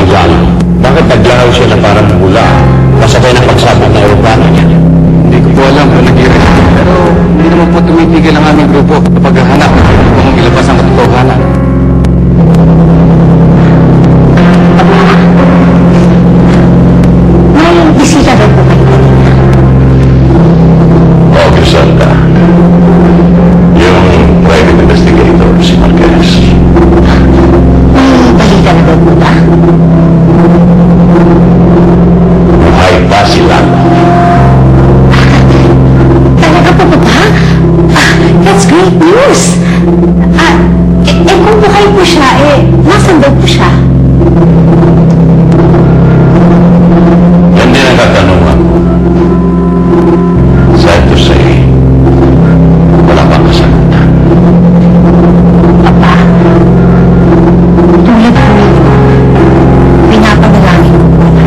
Rizal, bakit naglahaw siya na parang mula kasabay ng pagsabog ng aeroplano niya? Hindi ko po alam kung nag-irin. Pero hindi naman po tumitigil ang aming grupo sa paghahanap kung ilabas ang katotohanan. May bisita daw po kayo kanina. Oo, Griselda. Yung private investigator, si Marquez. May balita na daw po ba? Buhay pa sila. Talaga po ba? That's great news! Kung buhay po siya, nasan daw po siya? Yan din ang katanungan ko. Sad to say, wala pang kasagutan. Papa, tulad po ninyo, pinapanalangin ko po na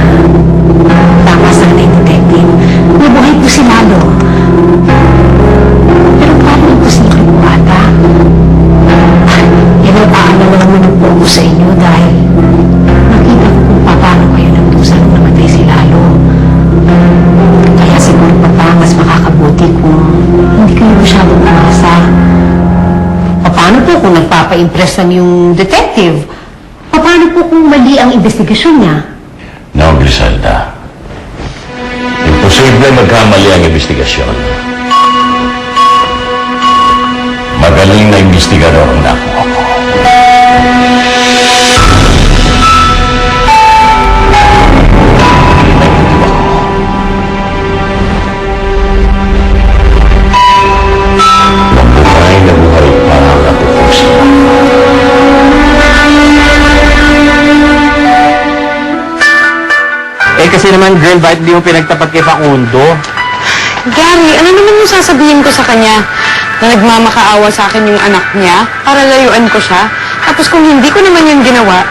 tama sa ating detective, nabuhay po si Lalo. Pero paano po si Lalo bata? Inapaalala naman po ako sa inyo dahil nakita ko kung paano kayo nagdusa nung namatay si Lalo. Kaya siguro papa, mas makakabuti kung hindi kayo masyadong umasa. Paano po kung nagpapa-impress lang yung detective? Paano po kung mali ang investigasyon niya? No, Griselda. Imposible magkamali ang investigasyon. Magaling na investigador ang nakuha ko. Mabuhay na buhay pa ang katutusin. Kasi naman, girl, bakit di mo pinagtapat kay Facundo? Gary, ano naman yung sasabihin ko sa kanya? Na nagmamakaawa sa akin yung anak niya para layuan ko siya? Tapos kung hindi ko naman yung ginawa,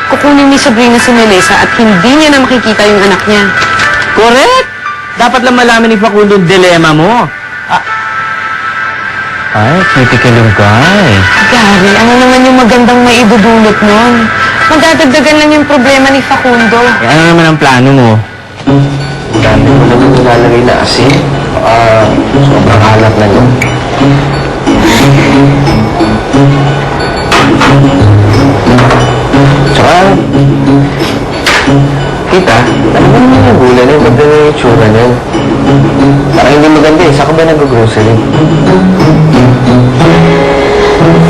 kukunin ni Sabrina si Melissa at hindi niya na makikita yung anak niya. Correct! Dapat lang malaman ni Facundo ang dilema mo. Ay, critical yung guy. Gary, ano naman yung magandang maidudulot nun? Magdadagdagan lang yung problema ni Facundo. Eh, ano naman ang plano mo? Dami ko naman nilalagay na asin. Sobrang alat na yun. Tsaka, kita, ano ba naman yung gula niya? Maganda yung itsura niya. Parang hindi maganda eh. Saan ka ba nag-grocery?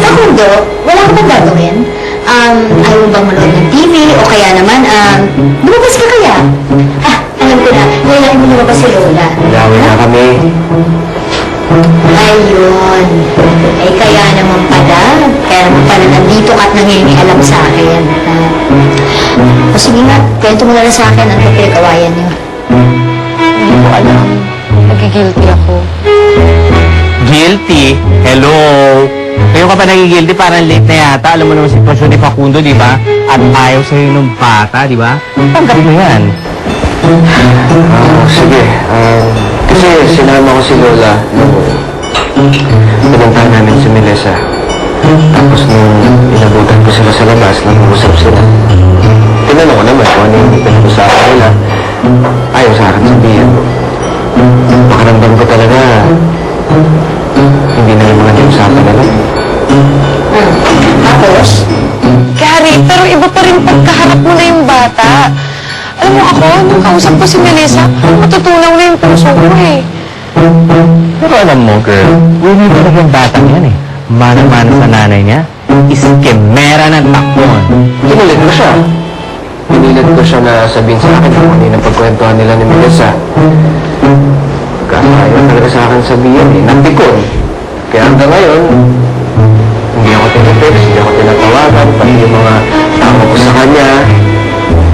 Facundo, wala ka bang gagawin? Ayaw mo bang manood ng TV? O kaya naman, lumabas ka kaya? Alam ko na, kailangan mo lumabas si Lola. Gawin na kami. Ayun. Kaya naman pala. Kaya naman pala nandito ka at nangingialam sa akin. O sige nga, kwento mo na lang sa akin ano ba pinag-awayan niyo. Hindi ko alam. Nagigilty ako. Guilty? Hello? Ngayon ka pa nagigilty, parang late na yata. Alam mo naman sitwasyon ni Facundo, di ba? At ayaw sa'yo ng bata, di ba? Tanggap mo yan. Sige. Kasi sinama ko si Lola nung pinuntahan namin si Melissa. Tapos nung inabutan ko sila sa labas, nag-uusap sila. Tinanong ko naman kung ano yung pinag-usapan nila. Ayaw sa akin sabihin. Makaramdam ko talaga hindi na yung mga niusapan nila. Tapos, Gary, pero iba pa rin pagkaharap mo na yung bata. Alam mo ako, nung kausap ko si Melissa, matutunaw na yung puso ko eh. Pero alam mo, girl, hindi talagang batang yan eh. Mana-mana sa nanay niya, iskemera ng takbon. Pinilit ko siya. Pinilit ko siya na sabihin sa akin kung ano yung napagkwentuhan nila ni Melissa. Kaso ayaw talaga sa akin sabihin eh. Napikon. Kaya hanggang ngayon, hindi ako tinitext, hindi ako tinatawagan, pati yung mga tawag ko sa kanya,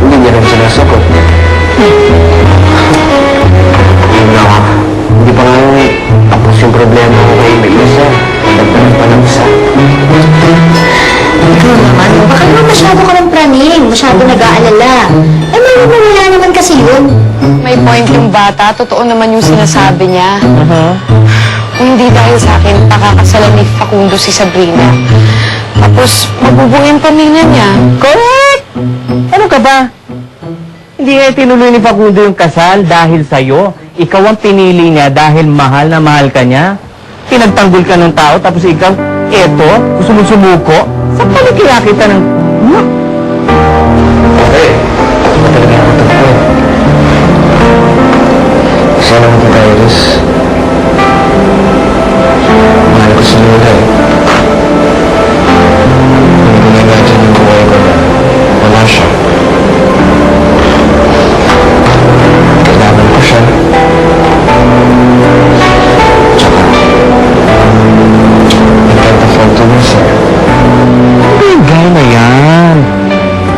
hindi niya rin sinasagot. Yun lang ako. Hindi pa nga tapos yung problema ko kay Melissa. Nagdagdagan pa ng isa. ikaw naman, baka naman masyado ka ng praning, masyado nag-aalala. May wala naman kasi yun. May point yung bata, totoo naman yung sinasabi niya. Kung hindi dahil sa akin, pakakasalan ni Facundo si Sabrina. Tapos, mabubuo yung pamilya niya. Correct! Ano ka ba? Hindi nga tinuloy ni Facundo yung kasal dahil sa'yo. Ikaw ang pinili niya dahil mahal na mahal ka niya. Pinagtanggol ka ng tao, tapos ikaw, eto, gusto mong sumuko. Saan pala kaya kita ng... Okay. Matagal ako tagpuin. Kasi alam mo, Tita Iris, mahal ko si Lola eh. Hindi ko na-imagine yung buhay ko na wala siya. Kailangan ko siya. Tsaka, I can't afford to miss her. Ano yung guy na yan?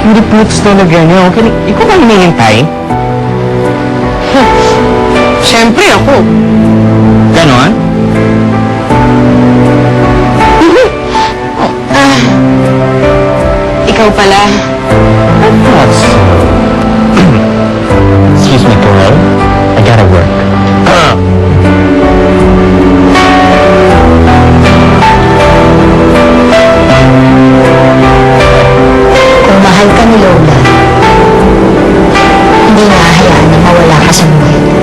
Hindi puts to na ganyan. Okay, ikaw ba hinihintay? Siyempre ako. Ganon? Ikaw pala. Excuse me, Coral. I gotta work. Kung mahal ka ni Lola, hindi na hayaan na mawala ka sa buhay.